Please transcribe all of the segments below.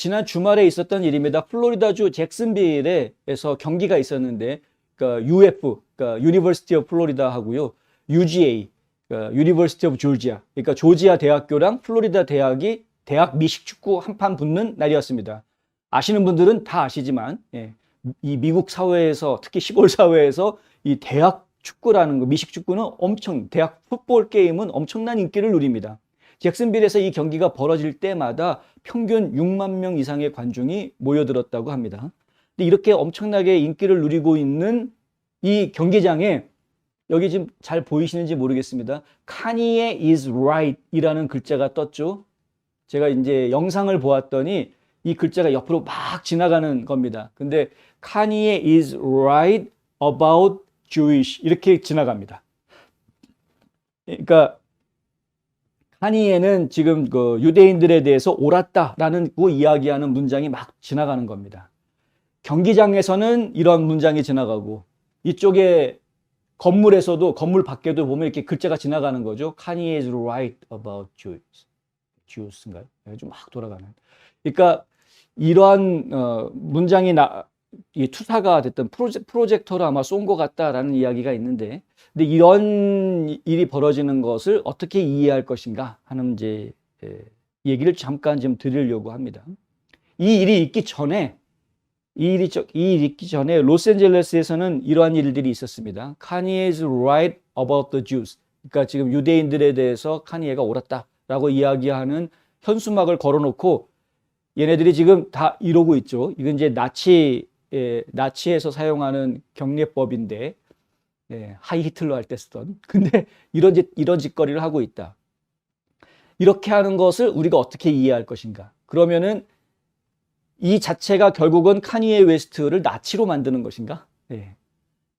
지난 주말에 있었던 일입니다. 플로리다주 잭슨빌에서 경기가 있었는데, 그러니까 UF, 그러니까 University of Florida 하고요, UGA, 그러니까 University of Georgia, 그러니까 조지아 대학교랑 플로리다 대학이 대학 미식축구 한판 붙는 날이었습니다. 아시는 분들은 다 아시지만, 예, 이 미국 사회에서, 특히 시골 사회에서 이 대학 축구라는 거, 미식축구는 대학 풋볼 게임은 엄청난 인기를 누립니다. 잭슨빌에서 이 경기가 벌어질 때마다 평균 6만 명 이상의 관중이 모여들었다고 합니다. 근데 이렇게 엄청나게 인기를 누리고 있는 이 경기장에, 여기 지금 잘 보이시는지 모르겠습니다. Kanye is right 이라는 글자가 떴죠. 제가 이제 영상을 보았더니 이 글자가 옆으로 막 지나가는 겁니다. 근데 Kanye is right about Jewish 이렇게 지나갑니다. 그러니까 카니에는 지금 그 유대인들에 대해서 옳았다라는 그 이야기하는 문장이 막 지나가는 겁니다. 경기장에서는 이런 문장이 지나가고, 이쪽에 건물에서도, 건물 밖에도 보면 이렇게 글자가 지나가는 거죠. Kanye is right about Jews. Jews인가요? 좀 막 돌아가는. 그러니까 이러한 문장이 이 투사가 됐던 프로젝터로 아마 쏜 것 같다라는 이야기가 있는데, 근데 이런 일이 벌어지는 것을 어떻게 이해할 것인가 하는 이제 얘기를 잠깐 좀 드리려고 합니다. 이 일이 있기 전에 로스앤젤레스에서는 이러한 일들이 있었습니다. Kanye is right about the Jews. 그러니까 지금 유대인들에 대해서 카니에가 옳았다라고 이야기하는 현수막을 걸어놓고 얘네들이 지금 다 이러고 있죠. 이건 이제 나치에서 사용하는 경례법인데, 하이 히틀러 할 때 쓰던. 근데 이런 짓거리를 하고 있다. 이렇게 하는 것을 우리가 어떻게 이해할 것인가? 그러면은 이 자체가 결국은 카니에 웨스트를 나치로 만드는 것인가?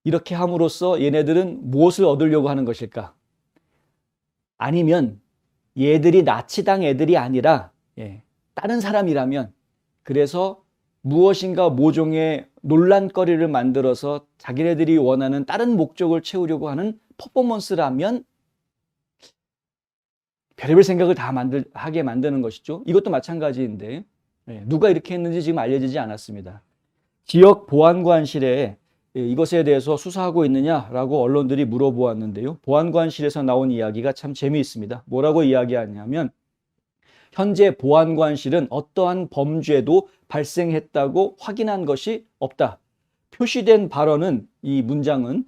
이렇게 함으로써 얘네들은 무엇을 얻으려고 하는 것일까? 아니면 얘들이 나치당 애들이 아니라 다른 사람이라면, 그래서 무엇인가 모종의 논란거리를 만들어서 자기네들이 원하는 다른 목적을 채우려고 하는 퍼포먼스라면 별의별 생각을 다 하게 만드는 것이죠. 이것도 마찬가지인데, 누가 이렇게 했는지 지금 알려지지 않았습니다. 지역 보안관실에 이것에 대해서 수사하고 있느냐라고 언론들이 물어보았는데요. 보안관실에서 나온 이야기가 참 재미있습니다. 뭐라고 이야기하냐면, 현재 보안관실은 어떠한 범죄도 발생했다고 확인한 것이 없다. 표시된 발언은, 이 문장은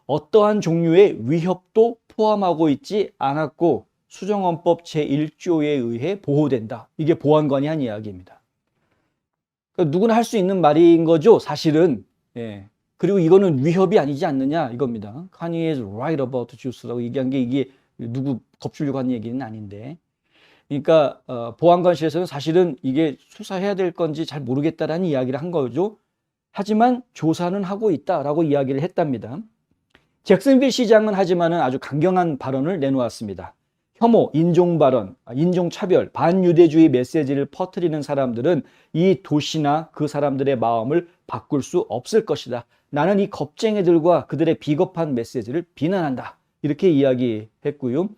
어떠한 종류의 위협도 포함하고 있지 않았고 수정헌법 제1조에 의해 보호된다. 이게 보안관이 한 이야기입니다. 그러니까 누구나 할 수 있는 말인 거죠, 사실은. 그리고 이거는 위협이 아니지 않느냐 이겁니다. Kanye is right about Jews라고 얘기한 게 이게 누구 겁주려고 하는 얘기는 아닌데. 그러니까 보안관실에서는 사실은 이게 수사해야 될 건지 잘 모르겠다라는 이야기를 한 거죠. 하지만 조사는 하고 있다라고 이야기를 했답니다. 잭슨빌 시장은 하지만은 아주 강경한 발언을 내놓았습니다. 혐오, 인종 발언, 인종차별, 반유대주의 메시지를 퍼뜨리는 사람들은 이 도시나 그 사람들의 마음을 바꿀 수 없을 것이다. 나는 이 겁쟁이들과 그들의 비겁한 메시지를 비난한다. 이렇게 이야기했고요.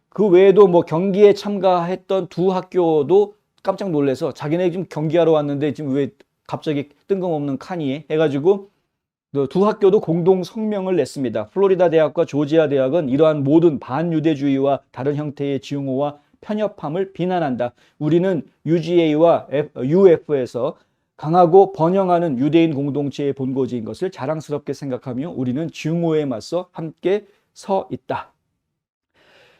그 외에도 뭐 경기에 참가했던 두 학교도 깜짝 놀라서 자기네 지금 경기하러 왔는데 지금 왜 갑자기 뜬금없는 카니에 해가지고 두 학교도 공동 성명을 냈습니다. 플로리다 대학과 조지아 대학은 이러한 모든 반유대주의와 다른 형태의 증오와 편협함을 비난한다. 우리는 UGA와 UF에서 강하고 번영하는 유대인 공동체의 본고지인 것을 자랑스럽게 생각하며 우리는 증오에 맞서 함께 서 있다.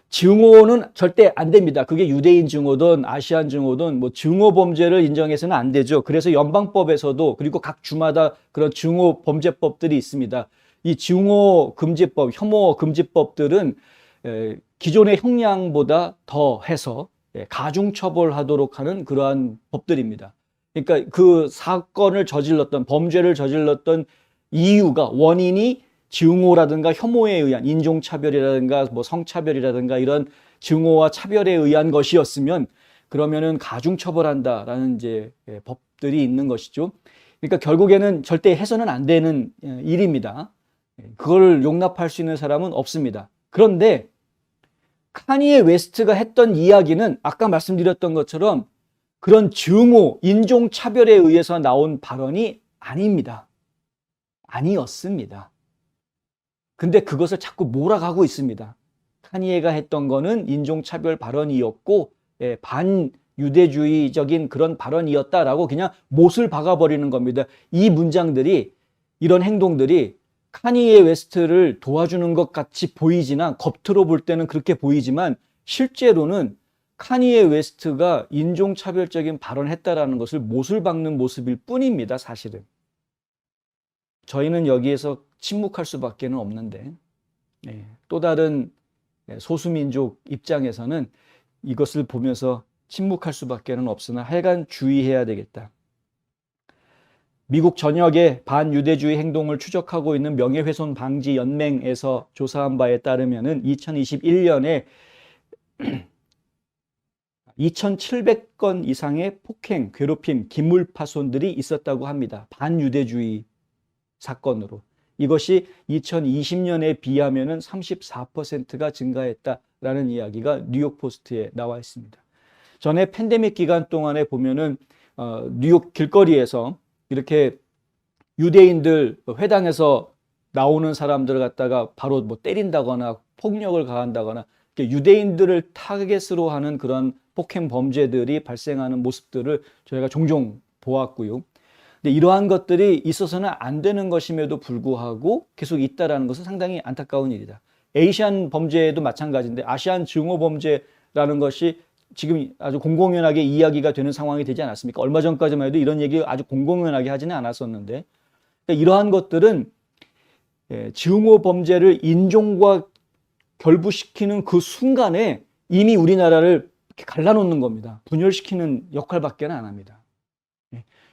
증오는 절대 안 됩니다. 그게 유대인 증오든 아시안 증오든 뭐 증오 범죄를 인정해서는 안 되죠. 그래서 연방법에서도, 그리고 각 주마다 그런 증오 범죄법들이 있습니다. 이 증오 금지법, 혐오 금지법들은 기존의 형량보다 더 해서 가중 처벌하도록 하는 그러한 법들입니다. 그러니까 그 사건을 저질렀던, 범죄를 저질렀던 이유가, 원인이 증오라든가 혐오에 의한, 인종차별이라든가 뭐 성차별이라든가 이런 증오와 차별에 의한 것이었으면 그러면은 가중처벌한다라는 이제 법들이 있는 것이죠. 그러니까 결국에는 절대 해서는 안 되는 일입니다. 그걸 용납할 수 있는 사람은 없습니다. 그런데 카니에 웨스트가 했던 이야기는 아까 말씀드렸던 것처럼 그런 증오, 인종차별에 의해서 나온 발언이 아닙니다. 아니었습니다. 근데 그것을 자꾸 몰아가고 있습니다. 카니에가 했던 거는 인종차별 발언이었고 반유대주의적인 그런 발언이었다라고 그냥 못을 박아버리는 겁니다. 이 문장들이, 이런 행동들이 카니에 웨스트를 도와주는 것 같이 보이지만, 겉으로 볼 때는 그렇게 보이지만 실제로는 카니에 웨스트가 인종차별적인 발언을 했다라는 것을 못을 박는 모습일 뿐입니다. 사실은. 저희는 여기에서 침묵할 수밖에 없는데 또 다른 소수민족 입장에서는 이것을 보면서 침묵할 수밖에 없으나 하여간 주의해야 되겠다. 미국 전역의 반유대주의 행동을 추적하고 있는 명예훼손 방지 연맹에서 조사한 바에 따르면 2021년에 2,700건 이상의 폭행, 괴롭힘, 기물파손들이 있었다고 합니다. 반유대주의 사건으로. 이것이 2020년에 비하면 34%가 증가했다라는 이야기가 뉴욕 포스트에 나와 있습니다. 전에 팬데믹 기간 동안에 보면은 뉴욕 길거리에서 이렇게 유대인들 회당에서 나오는 사람들을 갖다가 바로 뭐 때린다거나 폭력을 가한다거나 유대인들을 타겟으로 하는 그런 폭행 범죄들이 발생하는 모습들을 저희가 종종 보았고요. 근데 이러한 것들이 있어서는 안 되는 것임에도 불구하고 계속 있다라는 것은 상당히 안타까운 일이다. 에이시안 범죄도 마찬가지인데 아시안 증오 범죄라는 것이 지금 아주 공공연하게 이야기가 되는 상황이 되지 않았습니까? 얼마 전까지만 해도 이런 얘기 아주 공공연하게 하지는 않았었는데, 그러니까 이러한 것들은 증오 범죄를 인종과 결부시키는 그 순간에 이미 우리나라를 갈라놓는 겁니다. 분열시키는 역할밖에 안 합니다.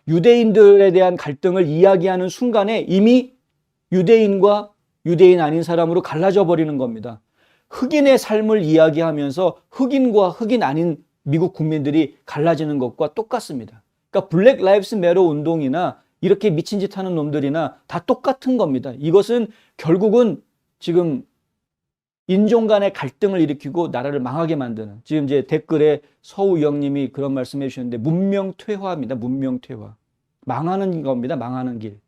유대인들에 대한 갈등을 이야기하는 순간에 이미 유대인과 유대인 아닌 사람으로 갈라져 버리는 겁니다. 흑인의 삶을 이야기하면서 흑인과 흑인 아닌 미국 국민들이 갈라지는 것과 똑같습니다. 그러니까 블랙 라이브스 매터 운동이나 이렇게 미친 짓 하는 놈들이나 다 똑같은 겁니다. 이것은 결국은 지금 인종 간의 갈등을 일으키고 나라를 망하게 만드는, 지금 이제 댓글에 서우영님이 그런 말씀해 주셨는데 문명퇴화입니다. 문명퇴화. 망하는 겁니다. 망하는 길.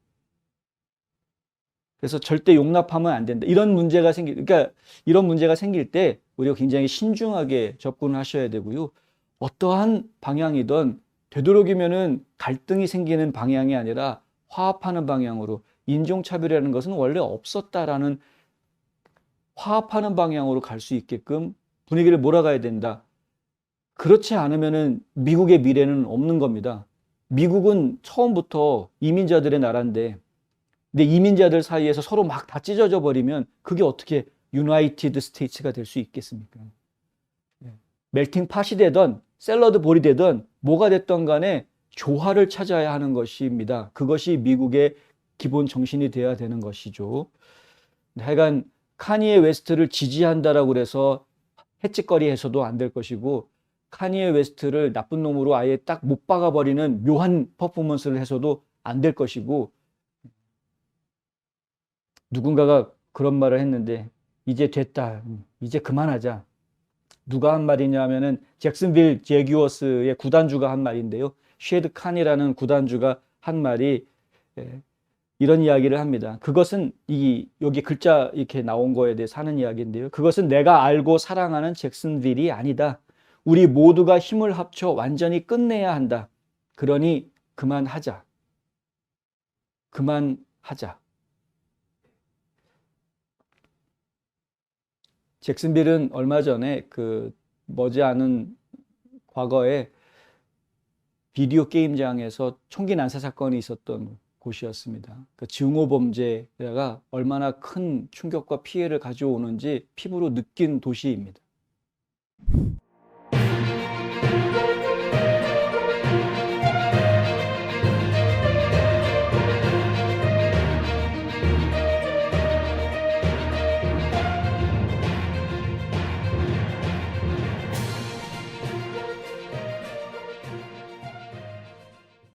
그래서 절대 용납하면 안 된다. 그러니까 이런 문제가 생길 때 우리가 굉장히 신중하게 접근을 하셔야 되고요. 어떠한 방향이든 되도록이면은 갈등이 생기는 방향이 아니라 화합하는 방향으로, 인종차별이라는 것은 원래 없었다라는 화합하는 방향으로 갈 수 있게끔 분위기를 몰아가야 된다. 그렇지 않으면은 미국의 미래는 없는 겁니다. 미국은 처음부터 이민자들의 나라인데, 근데 이민자들 사이에서 서로 막 다 찢어져 버리면 그게 어떻게 유나이티드 스테이츠가 될 수 있겠습니까? 멜팅 팟이 되든 샐러드 볼이 되든 뭐가 됐든 간에 조화를 찾아야 하는 것입니다. 그것이 미국의 기본 정신이 되어야 되는 것이죠. 하여간 카니에 웨스트를 지지한다라고 그래서 해찍거리 해서도 안 될 것이고, 카니에 웨스트를 나쁜 놈으로 아예 딱 못 박아버리는 묘한 퍼포먼스를 해서도 안 될 것이고, 누군가가 그런 말을 했는데 이제 됐다, 이제 그만하자. 누가 한 말이냐 하면은 잭슨빌 제규어스의 구단주가 한 말인데요. 쉐드 칸이라는 구단주가 한 말이 이런 이야기를 합니다. 그것은 여기 글자 이렇게 나온 거에 대해서 하는 이야기인데요. 그것은 내가 알고 사랑하는 잭슨빌이 아니다. 우리 모두가 힘을 합쳐 완전히 끝내야 한다. 그러니 그만하자. 그만하자. 잭슨빌은 얼마 전에 머지않은 과거에 비디오 게임장에서 총기 난사 사건이 있었던 곳이었습니다. 그 증오 범죄가 얼마나 큰 충격과 피해를 가져오는지 피부로 느낀 도시입니다.